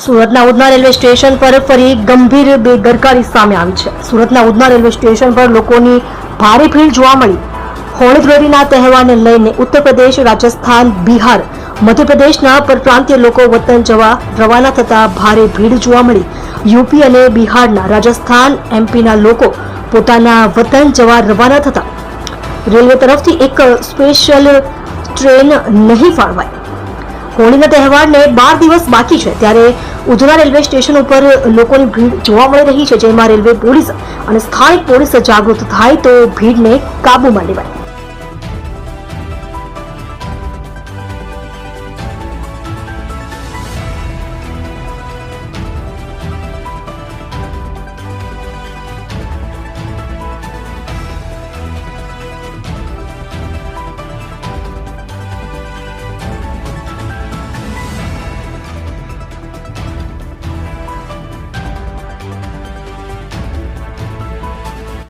સુરતના Udhna railway station પર ફરી ગંભીર બેદરકારી સામે આવી છે. સુરતના ઉધના રેલવે સ્ટેશન પર લોકોની ભારે ભીડ જોવા મળી. હોળી ધૂળેટીના તહેવારને લઈને ઉત્તર પ્રદેશ, રાજસ્થાન, બિહાર, મધ્યપ્રદેશના પરપ્રાંતીય લોકો વતન જવા રવાના થતા ભારે ભીડ જોવા મળી. યુપી અને બિહારના, રાજસ્થાન, એમપીના લોકો પોતાના વતન જવા રવાના થતા રેલવે તરફથી એક સ્પેશિયલ ટ્રેન નહીં ફાળવાઈ. હોળીના તહેવારને 12 દિવસ બાકી છે ત્યારે ઉધના રેલવે સ્ટેશન ઉપર લોકોની ભીડ જોવા મળી રહી છે, જેમાં રેલવે પોલીસ અને સ્થાનિક પોલીસ જાગૃત થાય તો ભીડને કાબૂમાં લેવાય.